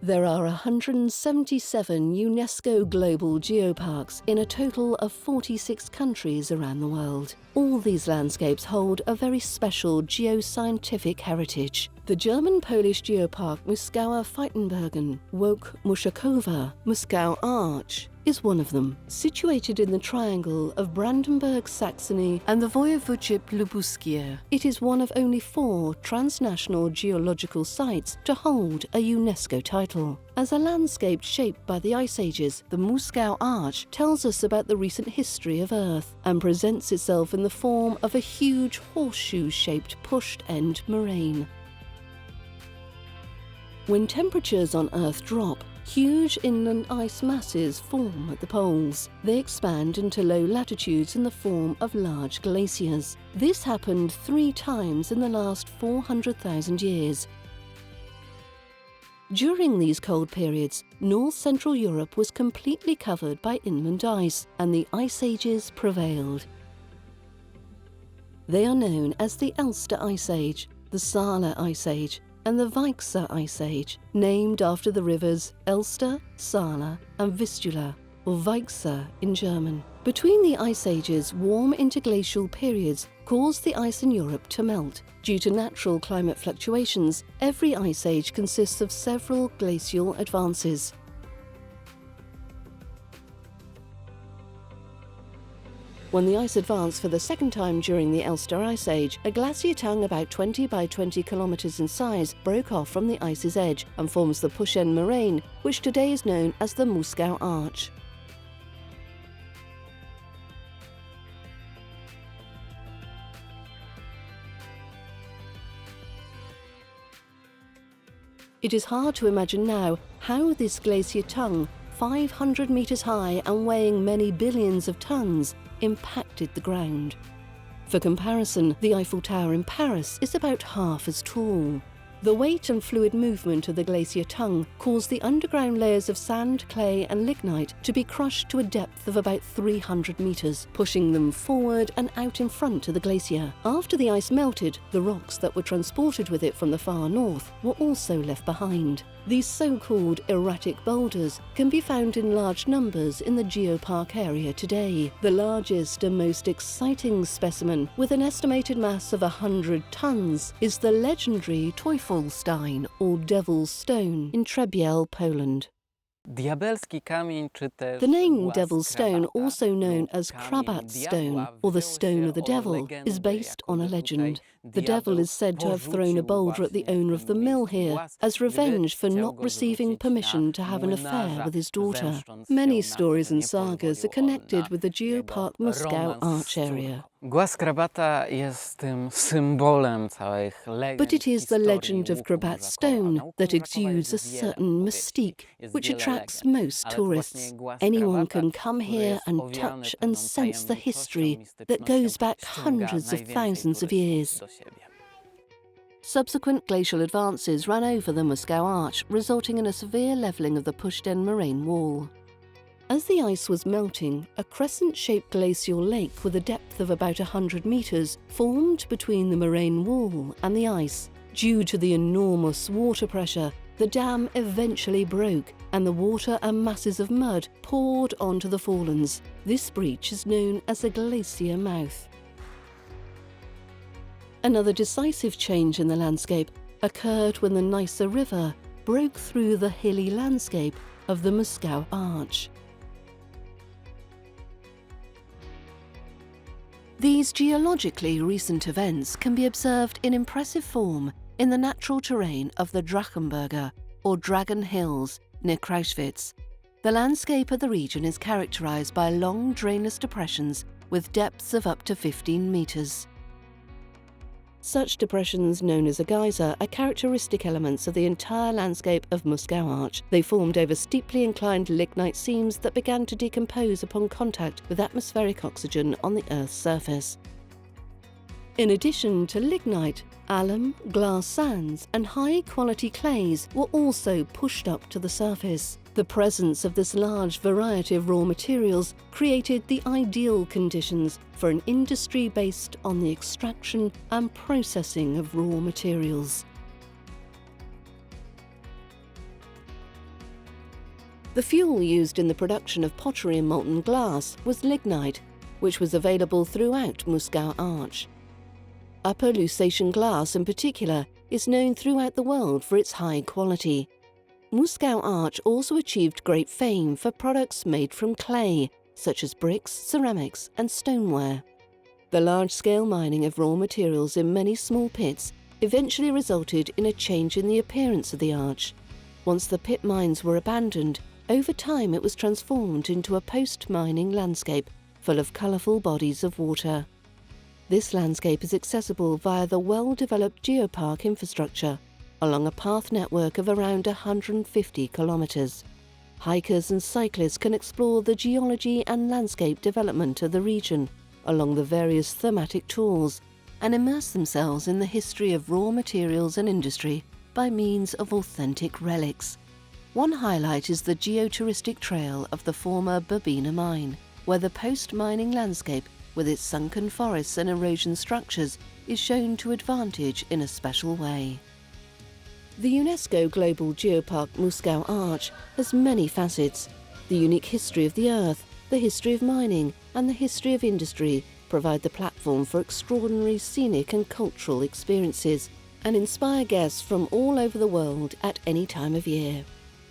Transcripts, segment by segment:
There are 177 UNESCO global geoparks in a total of 46 countries around the world. All these landscapes hold a very special geoscientific heritage. The German-Polish geopark Muskauer Faltenbogen, woke Muskauer, Muskau Arch, is one of them. Situated in the triangle of Brandenburg, Saxony and the Voivodeship Lubuskie, it is one of only 4 transnational geological sites to hold a UNESCO title. As a landscape shaped by the Ice Ages, the Muskau Arch tells us about the recent history of Earth and presents itself in the form of a huge horseshoe-shaped pushed-end moraine. When temperatures on Earth drop, huge inland ice masses form at the poles. They expand into low latitudes in the form of large glaciers. This happened 3 times in the last 400,000 years. During these cold periods, north-central Europe was completely covered by inland ice, and the Ice Ages prevailed. They are known as the Elster Ice Age, the Saale Ice Age, and the Weichsel Ice Age, named after the rivers Elster, Saale and Vistula, or Weichsel in German. Between the Ice Ages, warm interglacial periods caused the ice in Europe to melt. Due to natural climate fluctuations, every ice age consists of several glacial advances. When the ice advanced for the second time during the Elster Ice Age, a glacier tongue about 20 by 20 kilometers in size broke off from the ice's edge and forms the push-end moraine, which today is known as the Muskau Arch. It is hard to imagine now how this glacier tongue, 500 meters high and weighing many billions of tons, impacted the ground. For comparison, the Eiffel Tower in Paris is about half as tall. The weight and fluid movement of the glacier tongue caused the underground layers of sand, clay and lignite to be crushed to a depth of about 300 meters, pushing them forward and out in front of the glacier. After the ice melted, the rocks that were transported with it from the far north were also left behind. These so-called erratic boulders can be found in large numbers in the Geopark area today. The largest and most exciting specimen, with an estimated mass of 100 tons, is the legendary Teufelstein, or Devil's Stone, in Trzebiel, Poland. The name Devil's Stone, also known as Krabat Stone, or the Stone of the Devil, is based on a legend. The devil is said to have thrown a boulder at the owner of the mill here as revenge for not receiving permission to have an affair with his daughter. Many stories and sagas are connected with the Geopark Muskau Arch area. But it is the legend of Krabat Stone that exudes a certain mystique, which attracts most tourists. Anyone can come here and touch and sense the history that goes back hundreds of thousands of years. Subsequent glacial advances ran over the Muskau Arch, resulting in a severe levelling of the pushed-end moraine wall. As the ice was melting, a crescent-shaped glacial lake with a depth of about 100 meters formed between the moraine wall and the ice. Due to the enormous water pressure, the dam eventually broke and the water and masses of mud poured onto the fallens. This breach is known as the glacier mouth. Another decisive change in the landscape occurred when the Neisse River broke through the hilly landscape of the Muskau Arch. These geologically recent events can be observed in impressive form in the natural terrain of the Drachenberge, or Dragon Hills, near Krauswitz. The landscape of the region is characterized by long drainless depressions with depths of up to 15 meters. Such depressions, known as a geyser, are characteristic elements of the entire landscape of Muskau Arch. They formed over steeply inclined lignite seams that began to decompose upon contact with atmospheric oxygen on the Earth's surface. In addition to lignite, alum, glass sands and high-quality clays were also pushed up to the surface. The presence of this large variety of raw materials created the ideal conditions for an industry based on the extraction and processing of raw materials. The fuel used in the production of pottery and molten glass was lignite, which was available throughout Muskau Arch. Upper Lusatian glass in particular is known throughout the world for its high quality. Muskau Arch also achieved great fame for products made from clay, such as bricks, ceramics and stoneware. The large-scale mining of raw materials in many small pits eventually resulted in a change in the appearance of the arch. Once the pit mines were abandoned, over time it was transformed into a post-mining landscape full of colourful bodies of water. This landscape is accessible via the well-developed Geopark infrastructure along a path network of around 150 kilometres. Hikers and cyclists can explore the geology and landscape development of the region along the various thematic tours and immerse themselves in the history of raw materials and industry by means of authentic relics. One highlight is the geotouristic trail of the former Babina mine, where the post-mining landscape with its sunken forests and erosion structures is shown to advantage in a special way. The UNESCO Global Geopark Muskau Arch has many facets. The unique history of the earth, the history of mining and the history of industry provide the platform for extraordinary scenic and cultural experiences and inspire guests from all over the world at any time of year.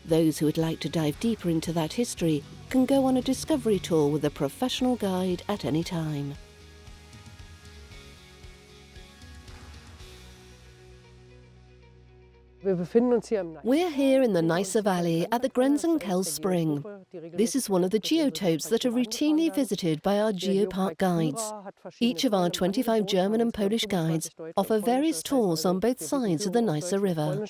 Those who would like to dive deeper into that history can go on a discovery tour with a professional guide at any time. We're here in the Neisse Valley at the Grenzenkel Spring. This is one of the geotopes that are routinely visited by our Geopark guides. Each of our 25 German and Polish guides offer various tours on both sides of the Neisse River.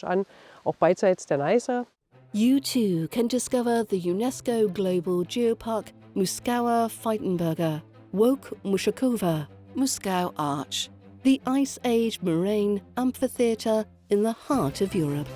You too can discover the UNESCO Global Geopark Muskauer Faltenbogen, Woke Muskauer, Muskau Arch, the Ice Age Moraine Amphitheater in the heart of Europe.